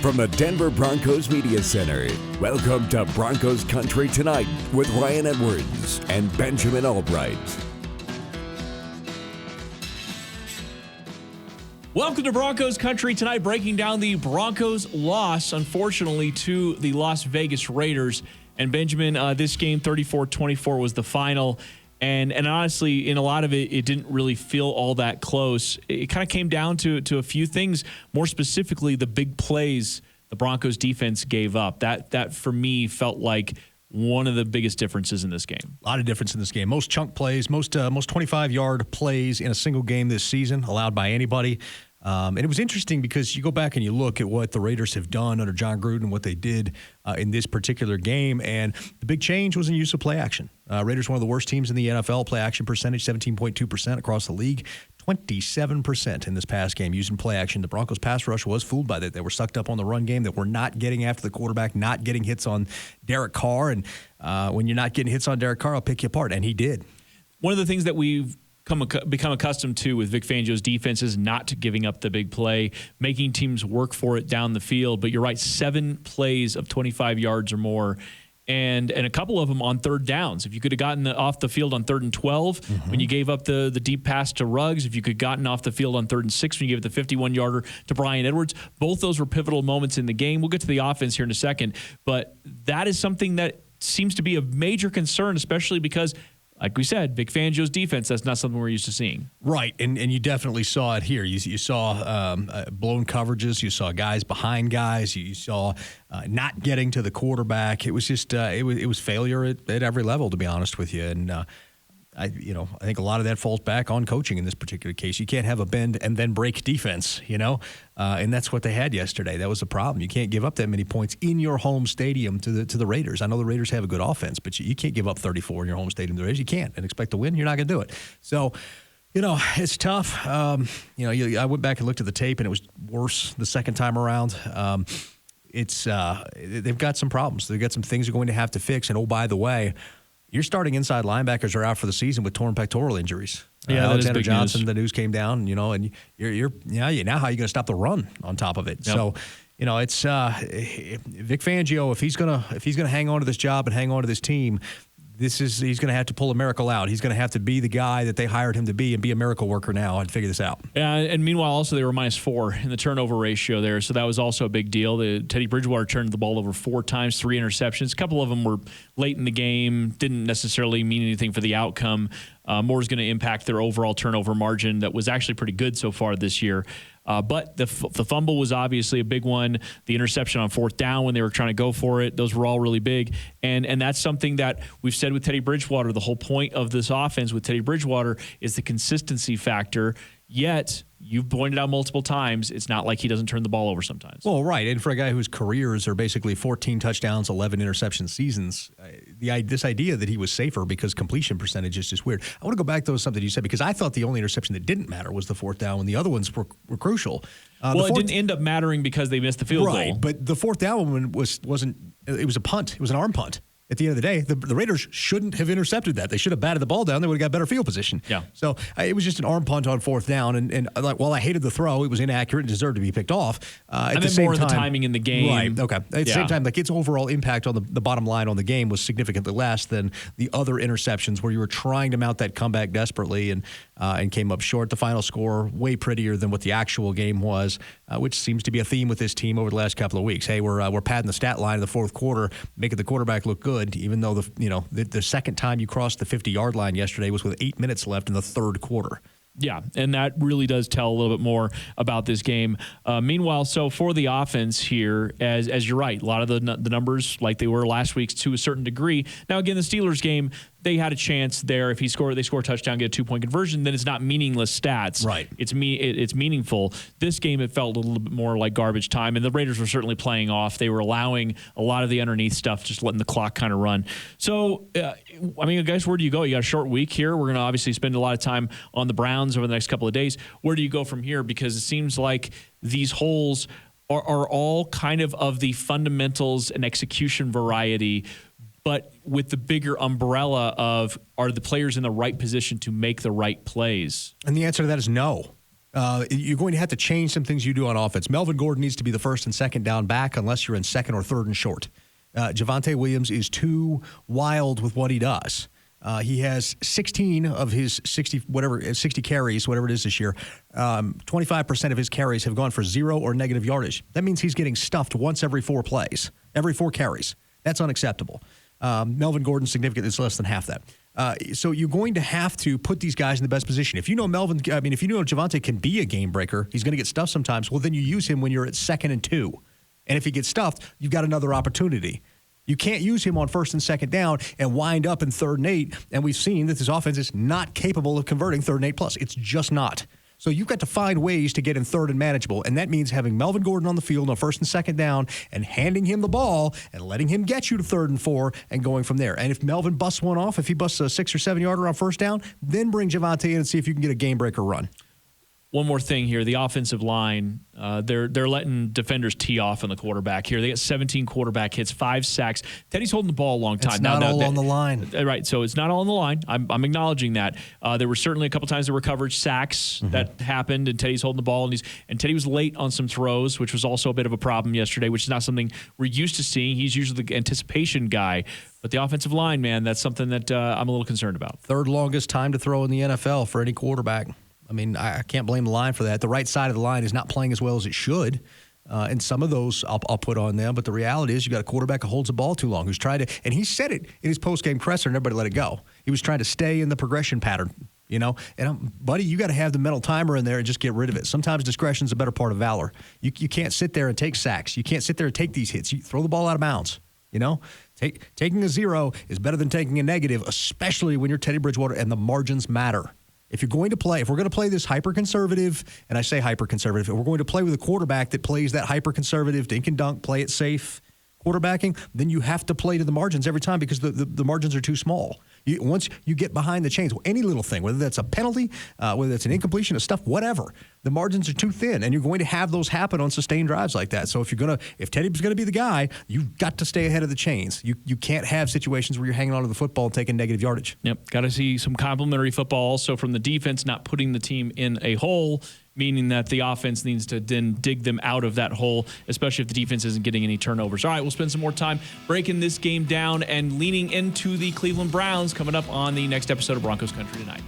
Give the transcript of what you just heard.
from the Denver Broncos Media Center, welcome to Broncos Country Tonight with Ryan Edwards and Benjamin Allbright. Welcome to Broncos Country Tonight, breaking down the Broncos' loss, unfortunately, to the Las Vegas Raiders. And Benjamin, this game, 34-24, was the final. And honestly, in a lot of it, it didn't really feel all that close. It kind of came down to a few things, more specifically the big plays the Broncos defense gave up. That for me felt like one of the biggest differences in this game. A lot of difference in this game. Most chunk plays, most 25-yard plays in a single game this season allowed by anybody. And it was interesting because you go back and you look at what the Raiders have done under John Gruden, what they did in this particular game, and the big change was in use of play action. Raiders, one of the worst teams in the NFL, play action percentage 17.2% across the league, 27% in this past game using play action. The Broncos pass rush was fooled by that. They were sucked up on the run game, that were not getting after the quarterback, not getting hits on Derek Carr. And when you're not getting hits on Derek Carr, I'll pick you apart. And he did. One of the things that we've become accustomed to with Vic Fangio's defense is not giving up the big play, making teams work for it down the field. But you're right, 7 plays of 25 yards or more, and a couple of them on third downs. If you could have gotten off the field on 3rd and 12 when you gave up the deep pass to Ruggs, if you could have gotten off the field on 3rd and 6 when you gave it the 51-yarder to Bryan Edwards, both those were pivotal moments in the game. We'll get to the offense here in a second, but that is something that seems to be a major concern, especially because, like we said, Vic Fangio's defense, that's not something we're used to seeing. Right, and you definitely saw it here. You saw blown coverages. You saw guys behind guys. You saw not getting to the quarterback. It was just it was failure at every level, to be honest with you. And I think a lot of that falls back on coaching in this particular case. You can't have a bend and then break defense, and that's what they had yesterday. That was the problem. You can't give up that many points in your home stadium to the Raiders. I know the Raiders have a good offense, but you can't give up 34 in your home stadium to the Raiders. You can't and expect to win. You're not going to do it. So, it's tough. I went back and looked at the tape, and it was worse the second time around. They've got some problems. They've got some things they're going to have to fix. And, oh, by the way, your starting inside linebackers are out for the season with torn pectoral injuries. Yeah, Alexander Johnson, news. The news came down, and you're now how are you going to stop the run on top of it? Yep. So, it's Vic Fangio. If he's gonna hang on to this job and hang on to this team, he's going to have to pull a miracle out. He's going to have to be the guy that they hired him to be and be a miracle worker now and figure this out. Yeah, and meanwhile, also they were -4 in the turnover ratio there, so that was also a big deal. Teddy Bridgewater turned the ball over 4 times, 3 interceptions. A couple of them were late in the game, didn't necessarily mean anything for the outcome. More is going to impact their overall turnover margin that was actually pretty good so far this year. But the fumble was obviously a big one. The interception on 4th down when they were trying to go for it, those were all really big. And that's something that we've said with Teddy Bridgewater. The whole point of this offense with Teddy Bridgewater is the consistency factor. Yet, you've pointed out multiple times, it's not like he doesn't turn the ball over sometimes. Well, right. And for a guy whose careers are basically 14 touchdowns, 11 interception seasons, this idea that he was safer because completion percentage is just weird. I want to go back to something you said, because I thought the only interception that didn't matter was the 4th down when the other ones were crucial. It didn't end up mattering because they missed the field goal. Right, but the 4th down one wasn't. It was a punt. It was an arm punt. At the end of the day, the Raiders shouldn't have intercepted that. They should have batted the ball down. They would have got better field position. Yeah. So it was just an arm punt on 4th down. And while I hated the throw, it was inaccurate and deserved to be picked off. At the same time, the timing in the game. Right. Okay. At the same time, its overall impact on the bottom line on the game was significantly less than the other interceptions where you were trying to mount that comeback desperately and came up short. The final score way prettier than what the actual game was, which seems to be a theme with this team over the last couple of weeks. Hey, we're padding the stat line in the 4th quarter, making the quarterback look good, even though the second time you crossed the 50-yard line yesterday was with 8 minutes left in the 3rd quarter. Yeah, and that really does tell a little bit more about this game. Meanwhile, so for the offense here, as you're right, a lot of the numbers like they were last week's to a certain degree. Now, again, the Steelers game, they had a chance there. If they score a touchdown, get a 2-point conversion, then it's not meaningless stats. Right. It's meaningful. This game, it felt a little bit more like garbage time, and the Raiders were certainly playing off. They were allowing a lot of the underneath stuff, just letting the clock kind of run. So, guys, where do you go? You got a short week here. We're going to obviously spend a lot of time on the Browns over the next couple of days. Where do you go from here? Because it seems like these holes are all kind of the fundamentals and execution variety, but with the bigger umbrella of, are the players in the right position to make the right plays? And the answer to that is no. You're going to have to change some things you do on offense. Melvin Gordon needs to be the first and second down back unless you're in second or third and short. Javonte Williams is too wild with what he does. He has 16 of his 60 carries, whatever it is this year. 25% of his carries have gone for 0 or negative yardage. That means he's getting stuffed once every 4 plays, every 4 carries. That's unacceptable. Melvin Gordon's significant. It's less than half that. So you're going to have to put these guys in the best position. If you know if you know Javonte can be a game breaker, he's going to get stuffed sometimes. Well, then you use him when you're at 2nd and 2. And if he gets stuffed, you've got another opportunity. You can't use him on 1st and 2nd down and wind up in 3rd and 8. And we've seen that this offense is not capable of converting 3rd and 8 plus. It's just not. So you've got to find ways to get in 3rd and manageable. And that means having Melvin Gordon on the field on 1st and 2nd down and handing him the ball and letting him get you to 3rd and 4 and going from there. And if Melvin busts one off, if he busts a 6 or 7 yarder on 1st down, then bring Javonte in and see if you can get a game breaker run. One more thing here, the offensive line, they're letting defenders tee off on the quarterback here. They got 17 quarterback hits, 5 sacks. Teddy's holding the ball a long time. It's not all on the line. Right, so it's not all on the line. I'm acknowledging that. There were certainly a couple times there were coverage sacks that happened, and Teddy's holding the ball, and Teddy was late on some throws, which was also a bit of a problem yesterday, which is not something we're used to seeing. He's usually the anticipation guy. But the offensive line, man, that's something that I'm a little concerned about. 3rd longest time to throw in the NFL for any quarterback. I mean, I can't blame the line for that. The right side of the line is not playing as well as it should. And some of those I'll put on them. But the reality is you got a quarterback who holds the ball too long, who's trying to – and he said it in his post-game presser and everybody let it go. He was trying to stay in the progression pattern, you know. And, buddy, you got to have the mental timer in there and just get rid of it. Sometimes discretion's a better part of valor. You can't sit there and take sacks. You can't sit there and take these hits. You throw the ball out of bounds, you know. Taking a 0 is better than taking a negative, especially when you're Teddy Bridgewater and the margins matter. If we're going to play this hyper-conservative, and I say hyper-conservative, if we're going to play with a quarterback that plays that hyper-conservative, dink and dunk, play it safe quarterbacking, then you have to play to the margins every time because the margins are too small. Once you get behind the chains, any little thing, whether that's a penalty, whether that's an incompletion of stuff, whatever, the margins are too thin, and you're going to have those happen on sustained drives like that. So if Teddy's going to be the guy, you've got to stay ahead of the chains. You can't have situations where you're hanging onto the football and taking negative yardage. Yep, got to see some complimentary football also from the defense, not putting the team in a hole, meaning that the offense needs to then dig them out of that hole, especially if the defense isn't getting any turnovers. All right, we'll spend some more time breaking this game down and leaning into the Cleveland Browns coming up on the next episode of Broncos Country Tonight.